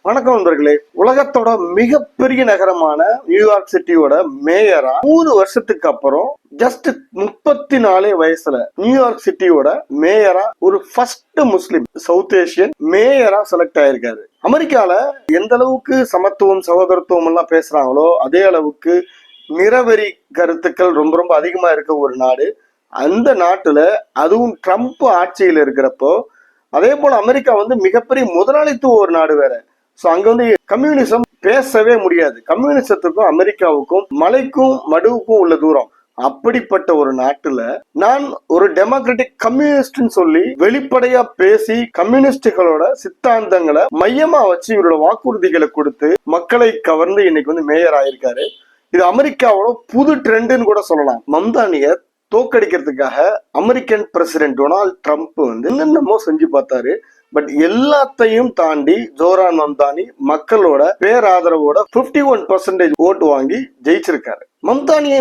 வணக்கம் நண்பர்களே. உலகத்தோட மிகப்பெரிய நகரமான நியூயார்க் சிட்டியோட மேயரா 3 வருஷத்துக்கு அப்புறம் ஜஸ்ட் 34 வயசுல நியூயார்க் சிட்டியோட மேயரா ஒரு ஃபர்ஸ்ட் முஸ்லிம் சவுத் ஏசியன் மேயரா செலக்ட் ஆயிருக்காரு. அமெரிக்கால எந்த அளவுக்கு சமத்துவம் சகோதரத்துவம் எல்லாம் பேசுறாங்களோ அதே அளவுக்கு நிறவெறி கருத்துக்கள் ரொம்ப ரொம்ப அதிகமா இருக்க ஒரு நாடு. அந்த நாட்டுல அதுவும் ட்ரம்ப் ஆட்சியில் இருக்கிறப்போ அதே போல அமெரிக்கா மிகப்பெரிய முதலாளித்துவ ஒரு நாடு வேற. சோ அங்க கம்யூனிசம் பேசவே முடியாது. கம்யூனிசத்துக்கும் அமெரிக்காவுக்கும் மலைக்கும் மடுவுக்கும் உள்ள தூரம். அப்படிப்பட்ட ஒரு நாட்டுல நான் ஒரு டெமோக்ராட்டிக் கம்யூனிஸ்ட்னு சொல்லி வெளிப்படையா பேசி கம்யூனிஸ்டுகளோட சித்தாந்தங்களை மையமா வச்சு இவரோட வாக்குறுதிகளை கொடுத்து மக்களை கவர்ந்து இன்னைக்கு மேயர் ஆயிருக்காரு. இது அமெரிக்காவோட புது ட்ரெண்டுன்னு கூட சொல்லலாம். மம்தானிய தோக்கடிக்கிறதுக்காக அமெரிக்கன் பிரசிடென்ட் டொனால்ட் ட்ரம்ப் என்னென்னமோ செஞ்சு பார்த்தாரு. பட் எல்லாத்தையும் தாண்டி ஜோரான் மம்தானி மக்களோட பேராதரவோட 51% ஓட்டு வாங்கி ஜெயிச்சிருக்காரு. மம்தானியை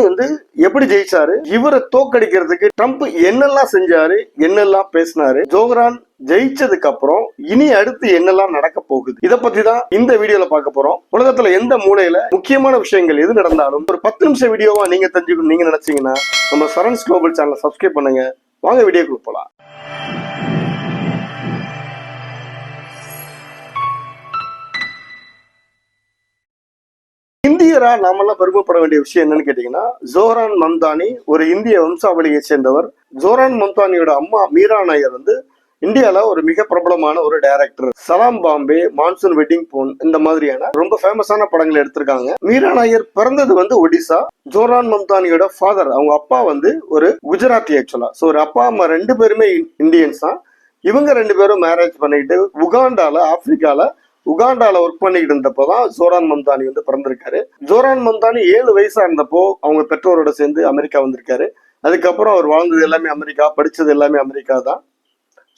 எப்படி ஜெயிச்சாரு, இவரை தோக்கடிக்கிறதுக்கு ட்ரம்ப் என்னெல்லாம் செஞ்சாரு, என்னெல்லாம் பேசினாரு, ஜோரான் ஜெயிச்சதுக்கு அப்புறம் இனி அடுத்து என்னெல்லாம் நடக்க போகுது, இத பத்தி தான் இந்த வீடியோல பார்க்க போறோம். உலகத்துல எந்த மூலையில முக்கியமான விஷயங்கள் எது நடந்தாலும் ஒரு 10 நிமிஷம் வீடியோவா நீங்க தெரிஞ்சுக்கணும் நீங்க நினைச்சீங்கன்னா நம்ம சரண்ஸ் குளோபல் சேனலை சப்ஸ்கிரைப் பண்ணுங்க. வாங்க வீடியோக்குள்ள போலாம். இந்தியரா நாமெல்லாம் பெருமைப்பட வேண்டிய விஷயம் என்னன்னு கேட்டீங்கன்னா, ஜோரான் மம்தானி ஒரு இந்திய வம்சாவளியை சேர்ந்தவர். ஜோரான் மம்தானியோட அம்மா மீரா நாயர் இந்தியால ஒரு மிக பிரபலமான ஒரு டைரக்டர். சலாம் பாம்பே, மான்சூன் வெட்டிங் போன் இந்த மாதிரியான ரொம்ப ஃபேமஸான படங்களை எடுத்திருக்காங்க. மீரா நாயர் பிறந்தது ஒடிசா. ஜோரான் மம்தானியோட ஃபாதர், அவங்க அப்பா ஒரு குஜராத்தி ஆக்சுவலா. ஸோ ஒரு அப்பா அம்மா 2 பேருமே இந்தியன்ஸ் தான். இவங்க 2 பேரும் மேரேஜ் பண்ணிக்கிட்டு உகாண்டால ஒர்க் பண்ணிக்கிட்டு இருந்தப்போதான் ஜோரான் மம்தானி பிறந்திருக்காரு. ஜோரான் மம்தானி 7 வயசா இருந்தப்போ அவங்க பெற்றோரோட சேர்ந்து அமெரிக்கா வந்திருக்காரு. அதுக்கப்புறம் அவர் வாழ்ந்தது எல்லாமே அமெரிக்கா, படிச்சது எல்லாமே அமெரிக்கா தான்.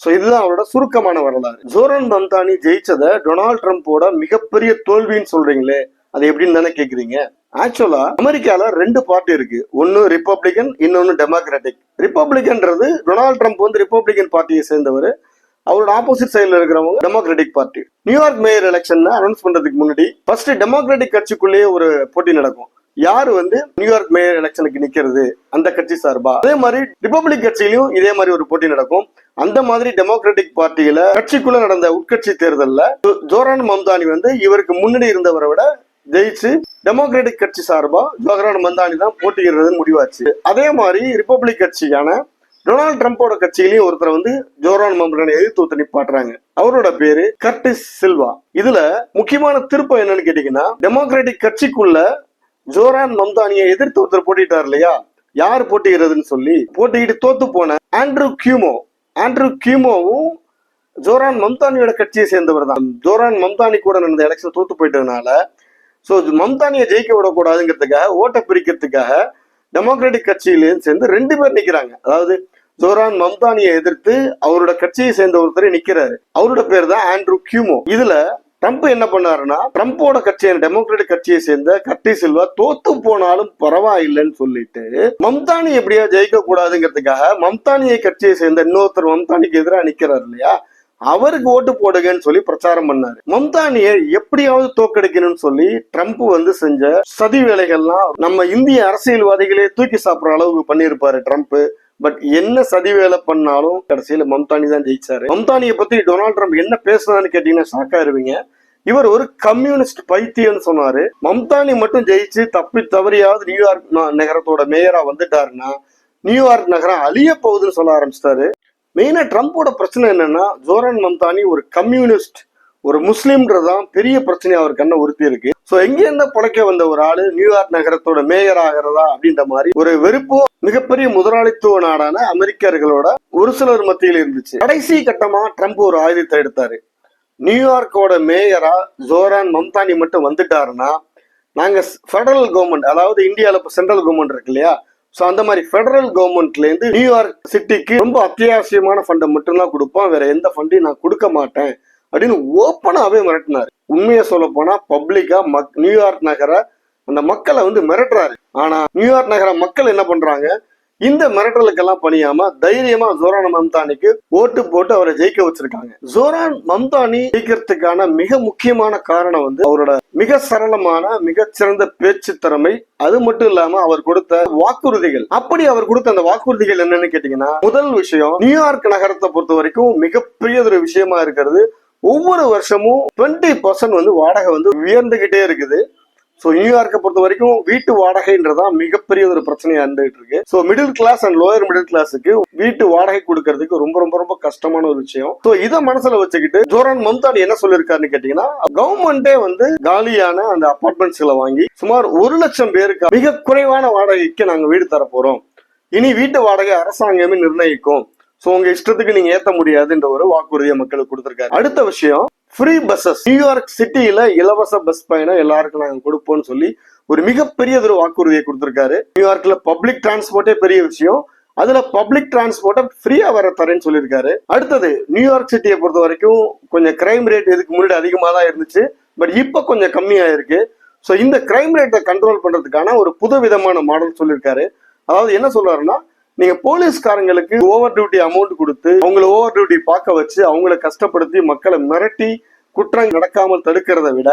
சோ இதுதான் அவரோட சுருக்கமான வரலாறு. ஜோரான் மம்தானி ஜெயிச்சத டொனால்ட் ட்ரம்போட மிகப்பெரிய தோல்வின்னு சொல்றீங்களே, அது எப்படின்னு தானே கேக்குறீங்க. ஆக்சுவலா அமெரிக்கால 2 பார்ட்டி இருக்கு. ஒன்னு ரிப்பப்ளிகன், இன்னொன்னு டெமோக்ராட்டிக். ரிப்பப்ளிகன்றது டொனால்ட் ட்ரம்ப் ரிப்பப்ளிகன் பார்ட்டியை சேர்ந்தவர். அவரோட ஆப்போசிட் சைட்ல இருக்கிறவங்க democratic party. New York mayor election announce பண்றதுக்கு முன்னாடி ஃபர்ஸ்ட் டெமோக்ராட்டிக் கட்சிக்குள்ளேயே ஒரு போட்டி நடக்கும். யாரு நியூயார்க் மேயர் எலெக்ஷனுக்கு நிக்கிறது அந்த கட்சி சார்பா. அதே மாதிரி ரிப்பப்ளிக் கட்சியிலும் இதே மாதிரி ஒரு போட்டி நடக்கும். அந்த மாதிரி டெமோக்ராட்டிக் பார்ட்டியில கட்சிக்குள்ள நடந்த உட்கட்சி தேர்தல்ல ஜோரான் மம்தானி இவருக்கு முன்னாடி இருந்தவரை விட ஜெயிச்சு டெமோக்ராட்டிக் கட்சி சார்பா ஜோரான் மம்தானி தான் போட்டியிடுறதுன்னு முடிவாச்சு. அதே மாதிரி ரிப்பப்ளிக் கட்சியான டொனால்ட் ட்ரம்போட கட்சியிலையும் ஒருத்தர் ஜோரான் மம்தானி எதிர்த்து நிப்பாட்டுறாங்க. அவரோட பேரு கர்டிஸ் சில்வா. இதுல முக்கியமான திருப்பம் என்னன்னு கேட்டீங்கன்னா, டெமோக்ராட்டிக் கட்சிக்குள்ள ஜோரான் மம்தானியை எதிர்த்து ஒருத்தர் போட்டிட்டார் இல்லையா, யார் போட்டிடுறதுன்னு சொல்லி போட்டியிட்டு தோத்து போன ஆண்ட்ரூ கியூமோவும் ஜோரான் மம்தானியோட கட்சியை சேர்ந்தவர் தான். ஜோரான் மம்தானி கூட நடந்த எலெக்ஷன் தோத்து போயிட்டதுனால சோ மம்தானியை ஜெயிக்க விடக்கூடாதுங்கிறதுக்காக, ஓட்டை பிரிக்கிறதுக்காக டெமோக்ராட்டிக் கட்சியிலேருந்து சேர்ந்து 2 பேர் நிக்கிறாங்க. அதாவது ஜோரான் மம்தானியை எதிர்த்து அவரோட கட்சியை சேர்ந்த ஒருத்தர் நிக்கிறாரு. அவரோட பேர் தான் ஆண்ட்ரூ கியூமோ. இதுல ட்ரம்ப் என்ன பண்ணாருன்னா, ட்ரம்போட கட்சியான டெமோக்ராட்டிக் கட்சியை சேர்ந்த கர்டிஸ் சில்வா தோத்து போனாலும் பரவாயில்லைன்னு சொல்லிட்டு மம்தானி எப்படியா ஜெயிக்க கூடாதுங்கிறதுக்காக மம்தானியை கட்சியை சேர்ந்த இன்னொருத்தர் மம்தானிக்கு எதிராக நிக்கிறாரு இல்லையா, அவருக்கு ஓட்டு போடுங்கன்னு சொல்லி பிரச்சாரம் பண்ணாரு. மம்தானியை எப்படியாவது தோக்கடிக்கணும்னு சொல்லி ட்ரம்ப் செஞ்ச சதி வேலைகள்லாம் நம்ம இந்திய அரசியல்வாதிகளே தூக்கி சாப்பிடுற அளவுக்கு பண்ணியிருப்பாரு ட்ரம்ப். பட் என்ன சதி வேலை பண்ணாலும் கடைசியில மம்தானி தான் ஜெயிச்சாரு. மம்தானியை பத்தி டொனால்ட் ட்ரம்ப் என்ன பேசுனான்னு கேட்டீங்கன்னா ஷாக் ஆயிருவீங்க. இவர் ஒரு கம்யூனிஸ்ட் பைத்தியம்னு சொன்னாரு. மம்தானி மட்டும் ஜெயிச்சு தப்பி தவறியாவது நியூயார்க் நகரத்தோட மேயரா வந்துட்டாருன்னா நியூயார்க் நகரம் அழிய போகுதுன்னு சொல்ல ஆரம்பிச்சிட்டாரு. மெயினா ட்ரம்போட பிரச்சனை என்னன்னா, ஜோரான் மம்தானி ஒரு கம்யூனிஸ்ட், ஒரு முஸ்லீம்ன்றதான் பெரிய பிரச்சனை அவர் கண்ணை உறுத்தி இருக்கு. சோ எங்க இருந்து பிழைக்க வந்த ஒரு ஆளு நியூயார்க் நகரத்தோட மேயர் ஆகிறதா அப்படின்ற மாதிரி ஒரு வெறுப்பும் மிகப்பெரிய முதலாளித்துவ நாடான அமெரிக்கர்களோட ஒரு சிலர் மத்தியில் இருந்துச்சு. கடைசி கட்டமா ட்ரம்ப் ஒரு ஆயுதத்தை எடுத்தாரு. நியூயார்க்கோட மேயரா ஜோரான் மம்தானி மட்டும் வந்துட்டாருன்னா நாங்க ஃபெடரல் கவர்மெண்ட், அதாவது இந்தியால இப்ப சென்ட்ரல் கவர்மெண்ட் இருக்கு இல்லையா, சோ அந்த மாதிரி பெடரல் கவர்மெண்ட்ல இருந்து நியூயார்க் சிட்டிக்கு ரொம்ப அத்தியாவசியமான ஃபண்டை மட்டும்தான் கொடுப்போம், வேற எந்த ஃபண்டையும் நான் கொடுக்க மாட்டேன் அப்படின்னு ஓப்பனாவே மிரட்டினாரு. உண்மையை சொல்ல போனா பப்ளிக்கா நியூயார்க் நகர அந்த மக்களை மிரட்டுறாரு. ஆனா நியூயார்க் நகர மக்கள் என்ன பண்றாங்க, இந்த மிரட்டலுக்கெல்லாம் பணியாம தைரியமா ஜோரான் மம்தானிக்கு ஓட்டு போட்டு அவரை ஜெயிக்க வச்சிருக்காங்க. ஜோரான் மம்தானி ஜெயிக்கிறதுக்கான மிக முக்கியமான காரணம் வந்து அவரோட மிக சரளமான மிகச்சிறந்த பேச்சு திறமை. அது மட்டும் இல்லாம அவர் கொடுத்த வாக்குறுதிகள். அப்படி அவர் கொடுத்த அந்த வாக்குறுதிகள் என்னன்னு கேட்டீங்கன்னா, முதல் விஷயம், நியூயார்க் நகரத்தை பொறுத்த வரைக்கும் மிகப்பெரிய ஒரு விஷயமா இருக்கிறது, ஒவ்வொரு வருஷமும் 20% வந்து வாடகை வந்து உயர்ந்துகிட்டே இருக்குது. ஸோ நியூயார்க்கை பொறுத்த வரைக்கும் வீட்டு வாடகைன்றதான் மிகப்பெரிய ஒரு பிரச்சனையா இருந்துகிட்டு இருக்கு. So middle class and lower middle கிளாஸுக்கு வீட்டு வாடகை கொடுக்கறதுக்கு ரொம்ப ரொம்ப ரொம்ப கஷ்டமான ஒரு விஷயம். ஸோ இதை மனசுல வச்சுக்கிட்டு ஜோரான் மம்தானி என்ன சொல்லியிருக்காருன்னு கேட்டீங்கன்னா, கவர்மெண்டே வந்து காலியான அந்த அபார்ட்மெண்ட்ஸ்களை வாங்கி சுமார் 1 லட்சம் பேருக்கு மிக குறைவான வாடகைக்கு நாங்க வீடு தர போறோம். இனி வீட்டு வாடகை அரசாங்கமே நிர்ணயிக்கும். சோ உங்க இஷ்டத்துக்கு நீங்க ஏத்த முடியாதுன்ற ஒரு வாக்குறுதியை மக்களுக்கு கொடுத்திருக்காரு. அடுத்த விஷயம், ஃப்ரீ பஸ்ஸஸ். நியூயார்க் சிட்டியில இலவச பஸ் பயணம் எல்லாருக்கும் நாங்க கொடுப்போம்னு சொல்லி ஒரு மிகப்பெரிய ஒரு வாக்குறுதியை கொடுத்திருக்காரு. நியூயார்க்ல பப்ளிக் டிரான்ஸ்போர்ட்டே பெரிய விஷயம், அதுல பப்ளிக் டிரான்ஸ்போர்ட்டை ஃப்ரீயா வர தரேன்னு சொல்லியிருக்காரு. அடுத்தது, நியூயார்க் சிட்டியை பொறுத்த வரைக்கும் கொஞ்சம் கிரைம் ரேட் இதுக்கு முன்னாடி அதிகமா தான் இருந்துச்சு, பட் இப்ப கொஞ்சம் கம்மியா இருக்கு. ஸோ இந்த கிரைம் ரேட்டை கண்ட்ரோல் பண்றதுக்கான ஒரு புது விதமான மாடல் சொல்லியிருக்காரு. அதாவது என்ன சொல்றாருன்னா, நீங்க போலீஸ்காரங்களுக்கு ஓவர் டியூட்டி அமௌண்ட் கொடுத்து அவங்களை ஓவர் டியூட்டி பார்க்க வச்சு அவங்களை கஷ்டப்படுத்தி மக்களை மிரட்டி குற்றம் நடக்காமல் தடுக்கிறத விட,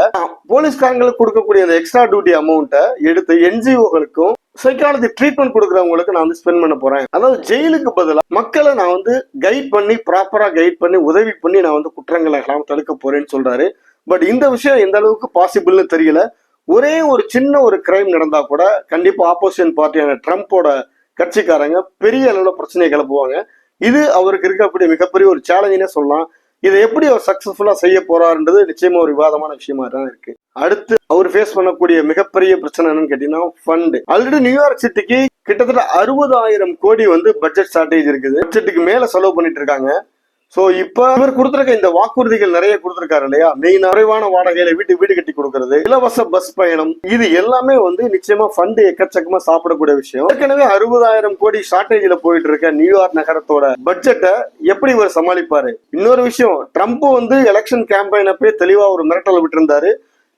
போலீஸ்காரங்களுக்கு கொடுக்கக்கூடிய அந்த எக்ஸ்ட்ரா டியூட்டி அமௌண்ட்டை எடுத்து என்ஜிஓகளுக்கும் சைக்காலஜி ட்ரீட்மெண்ட் கொடுக்குறவங்களுக்கு நான் வந்து ஸ்பெண்ட் பண்ண போறேன். அதாவது ஜெயிலுக்கு பதிலாக மக்களை நான் வந்து கைட் பண்ணி, ப்ராப்பரா கைட் பண்ணி, உதவி பண்ணி நான் வந்து குற்றங்களை எல்லாம் தடுக்க போறேன்னு சொல்றாரு. பட் இந்த விஷயம் எந்த அளவுக்கு பாசிபிள்னு தெரியல. ஒரே ஒரு சின்ன ஒரு கிரைம் நடந்தா கூட கண்டிப்பா ஆப்போசிஷன் பார்ட்டியான ட்ரம்ப்போட கட்சிக்காரங்க பெரிய அளவுல பிரச்சனையை கிளப்புவாங்க. இது அவருக்கு இருக்கக்கூடிய மிகப்பெரிய ஒரு சேலஞ்சுனே சொல்லலாம். இதை எப்படி அவர் சக்சஸ்ஃபுல்லா செய்ய போறாருன்றது நிச்சயமா ஒரு விவாதமான விஷயமா தான் இருக்கு. அடுத்து அவர் ஃபேஸ் பண்ணக்கூடிய மிகப்பெரிய பிரச்சனை என்னன்னு கேட்டீங்கன்னா, ஃபண்ட். ஆல்ரெடி நியூயார்க் சிட்டிக்கு கிட்டத்தட்ட 60,000 கோடி வந்து பட்ஜெட் ஷார்டேஜ் இருக்குது. பட்ஜெட்டுக்கு மேல செலவு பண்ணிட்டு இருக்காங்க. சோ இப்ப இவர் கொடுத்திருக்க இந்த வாக்குறுதிகள் நிறைய கொடுத்திருக்காரு இல்லையா, மெயினா குறைவான வாடகையில வீடு கட்டி கொடுக்கறது, இலவச பஸ் பயணம், இது எல்லாமே வந்து நிச்சயமா ஃபண்ட் எக்கச்சக்கமா சாப்பிடக்கூடிய விஷயம். ஏற்கனவே 60,000 கோடி ஷார்டேஜ்ல போயிட்டு இருக்க நியூயார்க் நகரத்தோட பட்ஜெட்டை எப்படி இவர் சமாளிப்பாரு? இன்னொரு விஷயம், ட்ரம்ப் வந்து எலெக்ஷன் கேம்பெயின் அப்பே தெளிவா ஒரு மிரட்டல் விட்டு இருந்தாரு.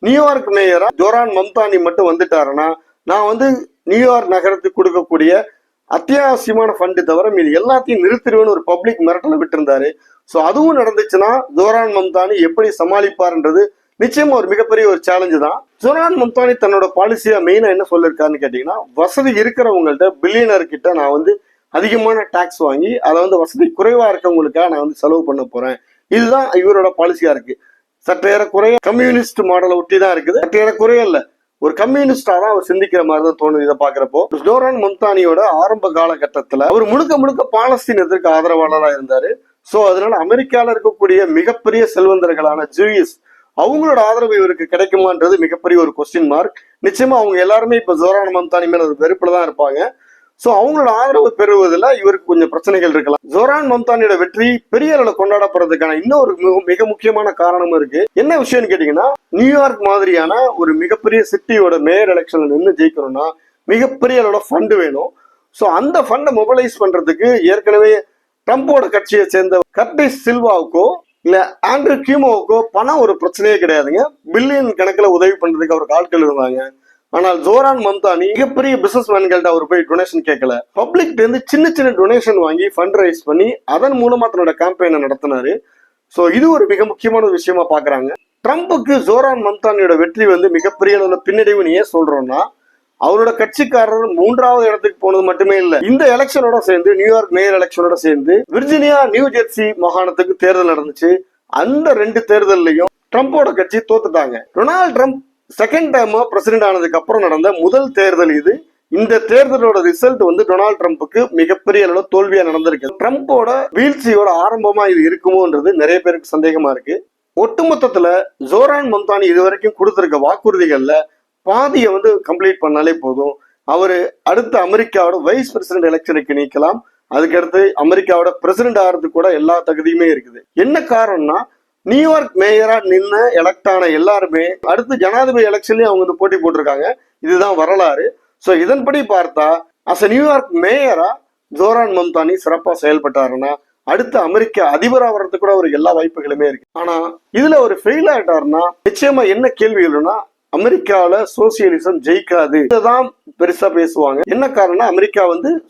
நியூயார்க் மேயரா ஜோரான் மம்தானி மட்டும் வந்துட்டாருன்னா நான் வந்து நியூயார்க் நகரத்துக்கு கொடுக்கக்கூடிய அத்தியாவசியமான ஃபண்டு தவிர மீது எல்லாத்தையும் நிறுத்திடுவேன்னு ஒரு பப்ளிக் மிரட்டலை விட்டு இருந்தாரு. ஸோ அதுவும் நடந்துச்சுன்னா ஜோரான் மம்தானி எப்படி சமாளிப்பாருன்றது நிச்சயமா ஒரு மிகப்பெரிய ஒரு சேலஞ்சு தான். ஜோரான் மம்தானி தன்னோட பாலிசியா மெயினா என்ன சொல்லியிருக்காருன்னு கேட்டீங்கன்னா, வசதி இருக்கிறவங்கள்ட்ட பில்லியனர் கிட்ட நான் வந்து அதிகமான டாக்ஸ் வாங்கி அதை வந்து வசதி குறைவா இருக்கவங்களுக்காக நான் வந்து செலவு பண்ண போறேன். இதுதான் இவரோட பாலிசியா இருக்கு. சற்றேற குறைய கம்யூனிஸ்ட் மாடலை ஒட்டி தான் இருக்குது. சற்றேற குறைய இல்ல, ஒரு கம்யூனிஸ்டா தான் அவர் சிந்திக்கிற மாதிரி தான் தோணுது இதை பாக்குறப்போ. ஜோரான் மம்தானியோட ஆரம்ப காலகட்டத்துல அவர் முழுக்க பாலஸ்தீன் எதிர்க்க ஆதரவாளராக இருந்தாரு. சோ அதனால அமெரிக்கால இருக்கக்கூடிய மிகப்பெரிய செல்வந்தர்களான ஜூயிஸ் அவங்களோட ஆதரவு இவருக்கு கிடைக்குமான்றது மிகப்பெரிய ஒரு கொஸ்டின் மார்க். நிச்சயமா அவங்க எல்லாருமே இப்ப ஜோரான் மம்தானி மேல ஒரு வெறுப்புல தான் இருப்பாங்க. சோ அவங்களோட ஆதரவு பெறுவதில் இவருக்கு கொஞ்சம் பிரச்சனைகள் இருக்கலாம். ஜோரான் மம்தானியோட வெற்றி பெரிய அளவில் கொண்டாடப்படுறதுக்கான இன்னொரு மிக முக்கியமான காரணமும் இருக்கு. என்ன விஷயம்னு கேட்டீங்கன்னா, நியூயார்க் மாதிரியான ஒரு மிகப்பெரிய சிட்டியோட மேயர் எலெக்ஷன்ல நின்று ஜெயிக்கணும்னா மிகப்பெரிய அளவோட ஃபண்ட் வேணும். ஸோ அந்த ஃபண்டை மொபைலைஸ் பண்றதுக்கு ஏற்கனவே ட்ரம்போட கட்சியை சேர்ந்த கர்டிஸ் சில்வாவுக்கோ இல்ல ஆண்ட்ரூ கியூமோவுக்கோ பணம் ஒரு பிரச்சனையே கிடையாதுங்க. பில்லியன் கணக்கில் உதவி பண்றதுக்கு அவருக்கு ஆட்கள் இருந்தாங்க. ஆனால் ஜோரான் மம்தானி மிகப்பெரிய பிசினஸ் மேன்கள்ட்ட அவர் போய் டொனேஷன் கேட்கல, பப்ளிக் இருந்து சின்ன டொனேஷன் வாங்கி ஃபண்ட் ரைஸ் பண்ணி அதன் மூலமா தன்னோட கேம்பெயினை நடத்தினாரு. ஸோ இது ஒரு மிக முக்கியமான விஷயமா பாக்குறாங்க. ட்ரம்புக்கு ஜோரான் மம்தானியோட வெற்றி வந்து மிகப்பெரிய அளவுல பின்னடைவுன்னு ஏன் சொல்றோம்னா, அவரோட கட்சிக்காரர் 3வது இடத்துக்கு போனது மட்டுமே இல்ல, இந்த எலெக்ஷனோட சேர்ந்து நியூயார்க் மேயர் எலெக்ஷனோட சேர்ந்து விர்ஜீனியா நியூ ஜெர்சி மாகாணத்துக்கு தேர்தல் நடந்துச்சு. அந்த 2 தேர்தலையும் ட்ரம்போட கட்சி தோத்துட்டாங்க. டொனால்ட் ட்ரம்ப் செகண்ட் டைமா பிரசிடென்ட் ஆனதுக்கு அப்புறம் நடந்த முதல் தேர்தல் இது. இந்த தேர்தலோட ரிசல்ட் வந்து டொனால்ட் ட்ரம்ப்புக்கு மிகப்பெரிய அளவு தோல்வியா நடந்திருக்கு. ட்ரம்போட வீழ்ச்சியோட ஆரம்பமா இது இருக்குமோன்றது நிறைய பேருக்கு சந்தேகமா இருக்கு. ஒட்டுமொத்தத்துல ஜோரான் மம்தானி இதுவரைக்கும் கொடுத்திருக்க வாக்குறுதிகள்ல பாதியை வந்து கம்ப்ளீட் பண்ணாலே போதும். அவரு அடுத்த அமெரிக்காவோட வைஸ் பிரசிடென்ட் எலெக்ஷனுக்கு நீக்கலாம். அதுக்கடுத்து அமெரிக்காவோட பிரசிடென்ட் ஆகிறதுக்கு கூட எல்லா தகுதியுமே இருக்குது. என்ன காரணம்னா, நியூயார்க் மேயரா நின்று எலெக்ட் ஆன எல்லாருமே அடுத்து ஜனாதிபதி எலெக்ஷன்லயும் அவங்க வந்து போட்டி போட்டிருக்காங்க. இதுதான் வரலாறு. சோ இதன்படி பார்த்தா அஸ் நியூயார்க் மேயரா ஜோரான் மம்தானி சிறப்பா செயல்பட்டாருன்னா அடுத்த அமெரிக்க அதிபரா வர்றதுக்கு கூட அவருக்கு எல்லா வாய்ப்புகளுமே இருக்கு. ஆனா இதுல ஒரு ஃபெயில் ஆயிட்டாருன்னா நிச்சயமா என்ன கேள்வி இல்லைன்னா, அமெரிக்கால சோசியலிசம் ஜெயிக்காது, இதுதான் பெருசா பேசுவாங்க. என்ன காரணம், அமெரிக்கா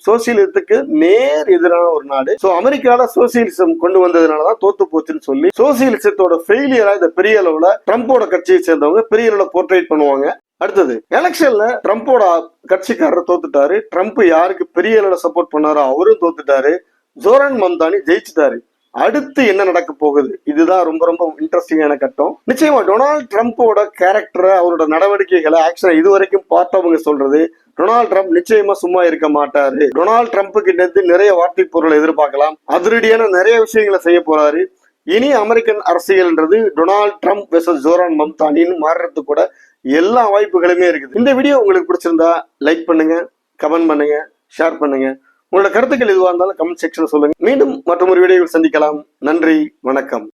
சோசியலிசத்துக்கு நேர் எதிரான ஒரு நாடு. சோ அமெரிக்கால சோசியலிசம் கொண்டு வந்ததுனாலதான் தோத்து போச்சுன்னு சொல்லி சோசியலிசத்தோட ஃபெயிலியரா இந்த பெரிய அளவுல ட்ரம்போட கட்சியை சேர்ந்தவங்க பெரிய அளவுல போர்ட்ரேட் பண்ணுவாங்க. அடுத்தது எலெக்ஷன்ல ட்ரம்போட கட்சிக்காரர் தோத்துட்டாரு. ட்ரம்ப் யாருக்கு பெரிய அளவுல சப்போர்ட் பண்ணாரோ அவரும் தோத்துட்டாரு. ஜோரான் மம்தானி ஜெயிச்சுட்டாரு. அடுத்து என்ன நடக்க போகுது, இதுதான் ரொம்ப ரொம்ப இன்ட்ரெஸ்டிங்கான கட்டம். நிச்சயமா டொனால்டு ட்ரம்போட கேரக்டரை, அவரோட நடவடிக்கைகளை, ஆக்சுவலா இதுவரைக்கும் பார்த்தவங்க சொல்றது, டொனால்டு ட்ரம்ப் நிச்சயமா சும்மா இருக்க மாட்டாரு. டொனால்டு ட்ரம்ப் கிட்ட இருந்து நிறைய வார்த்தை பொருளை எதிர்பார்க்கலாம். அதிரடியான நிறைய விஷயங்களை செய்ய போறாரு. இனி அமெரிக்கன் அரசியல்ன்றது டொனால்டு ட்ரம்ப் வெர்சஸ் ஜோரான் மம்தானின்னு மாறுறது கூட எல்லா வாய்ப்புகளுமே இருக்குது. இந்த வீடியோ உங்களுக்கு பிடிச்சிருந்தா லைக் பண்ணுங்க, கமெண்ட் பண்ணுங்க, ஷேர் பண்ணுங்க. உங்களோட கருத்துக்கள் எதுவாக இருந்தாலும் கமெண்ட் செக்ஷன் சொல்லுங்க. மீண்டும் மற்றொரு வீடியோவில் சந்திக்கலாம். நன்றி, வணக்கம்.